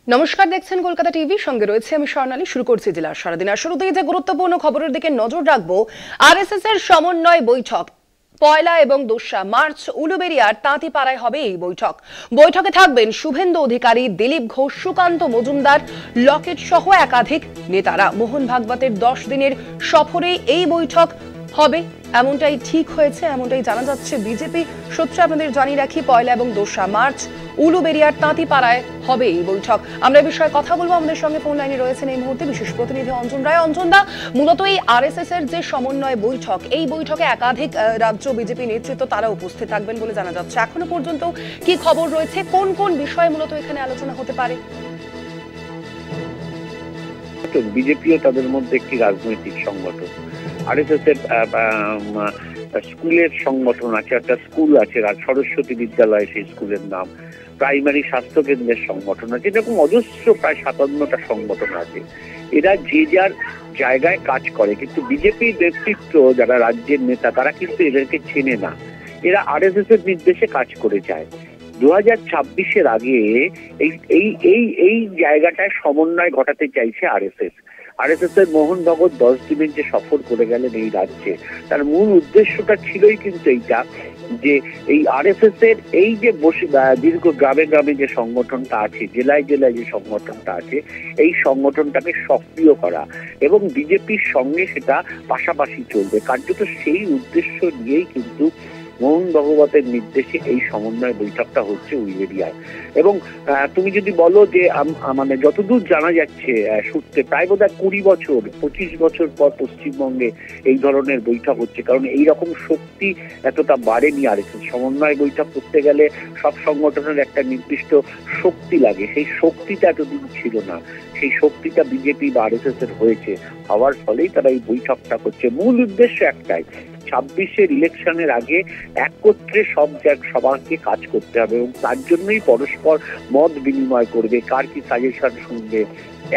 নমস্কার, দেখছেন কলকাতা টিভি, সঙ্গে রয়েছে আমি স্বর্ণালী। শুরু করছি জেলার সারাদিনের শুরুতেই যে গুরুত্বপূর্ণ খবরের দিকে নজর রাখবো। আরএসএস এর সমন্বয় বৈঠক 1 এবং 2 মার্চ উলুবেড়িয়ার তাঁতিপাড়ায় হবে এই বৈঠক। বৈঠকে থাকবেন শুভেন্দু অধিকারী, দিলীপ ঘোষ, সুকান্ত মজুমদার, লকেট সহ একাধিক নেতারা। মোহন ভাগবতের 10 দিনের সফরে এই বৈঠক হবে এমনটাই ঠিক হয়েছে, এমনটাই জানা যাচ্ছে বিজেপি সূত্রে। আপনাদের জানিয়ে রাখি 1 এবং 2 মার্চ উলুবেড়িয়ার তাঁতিপাড়ায় হবে এই বৈঠক। আমরা এই বিষয়ে কথা বলবো। আমাদের সঙ্গে ফোন লাইনে রয়েছেন এই মুহূর্তে বিশেষ প্রতিনিধি অঞ্জন রায়। অঞ্জন দা, মূলত এই আরএসএস এর যে সমন্বয় বৈঠক, এই বৈঠকে একাধিক রাজ্য বিজেপি নেতৃত্ব তারা উপস্থিত থাকবেন বলে জানা যাচ্ছে। এখনো পর্যন্ত কি খবর রয়েছে, কোন কোন বিষয়ে মূলত এখানে আলোচনা হতে পারে? বিজেপিও তাদের মধ্যে একটি রাজনৈতিক সংগঠন। আরএসএস এর স্কুলের সংগঠন আছে, একটা স্কুল আছে সরস্বতী বিদ্যালয়, সেই স্কুলের নাম। প্রাইমারি স্বাস্থ্য কেন্দ্রের সংগঠন আছে, এরকম অজস্র প্রায় 57টা সংগঠন আছে। এরা যে যার জায়গায় কাজ করে, কিন্তু বিজেপির নেতৃত্ব যারা রাজ্যের নেতা তারা কিন্তু এদেরকে চেনে না। এরা আরএসএস এর নির্দেশে কাজ করে যায়। 2026-এর আগে এই জায়গাটায় সমন্বয় ঘটাতে চাইছে আরএসএস। আরএসএস এর মোহন ভগত 10 দিনের যে সফর করে গেলেন এই রাজ্যে, তার মূল উদ্দেশ্যটা ছিলই কিন্তু এইটা, যে এই আরএসএস এর এই যে দীর্ঘ গ্রামে গ্রামে যে সংগঠনটা আছে, জেলায় জেলায় যে সংগঠনটা আছে, এই সংগঠনটাকে সক্রিয় করা এবং বিজেপির সঙ্গে সেটা পাশাপাশি চলবে। কার্যত সেই উদ্দেশ্য নিয়েই কিন্তু মোহন ভাগবতের নির্দেশে এই সমন্বয় বৈঠকটা হচ্ছে উলুবেড়িয়ায়। এবং তুমি যদি বলো যে মানে যতদূর জানা যাচ্ছে সূত্রে, প্রায় বোধহয় 25 বছর পর পশ্চিমবঙ্গে এই ধরনের বৈঠক হচ্ছে। কারণ এই রকম শক্তি এতটা বাড়েনি আরএসএস। সমন্বয় বৈঠক করতে গেলে সব সংগঠনের একটা নির্দিষ্ট শক্তি লাগে, সেই শক্তিটা এতদিন ছিল না। সেই শক্তিটা বিজেপি বা আরএসএস এর হয়েছে, হওয়ার ফলেই তারা এই বৈঠকটা করছে। মূল উদ্দেশ্য একটাই, 26-এর ইলেকশনের আগে একত্রে সবাইকে কাজ করতে হবে এবং তার জন্যই পরস্পর মত বিনিময় করবে, কার কি সাজেশন শুনবে,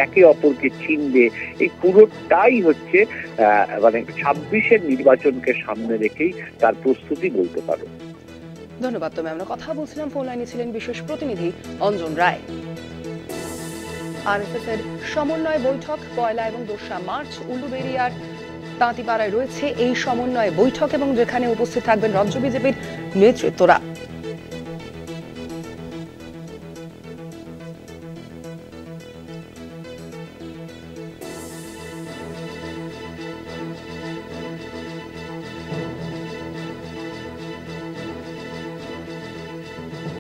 একে অপরকে চিনবে। এই পুরোটাই হচ্ছে মানে 26-এর নির্বাচনকে সামনে রেখেই তার প্রস্তুতি বলতে পারো। ধন্যবাদ। তুমি, আমরা কথা বলছিলাম, ফোন লাইনে ছিলেন বিশেষ প্রতিনিধি অঞ্জন রায়। আরএসএস এর সমন্বয় বৈঠক 1 এবং 2 মার্চ উলুবেড়িয়ার তাঁতিপাড়ায় রয়েছে এই সমন্বয় বৈঠক, এবং যেখানে উপস্থিত থাকবেন রাজ্য বিজেপির নেতৃত্বরা।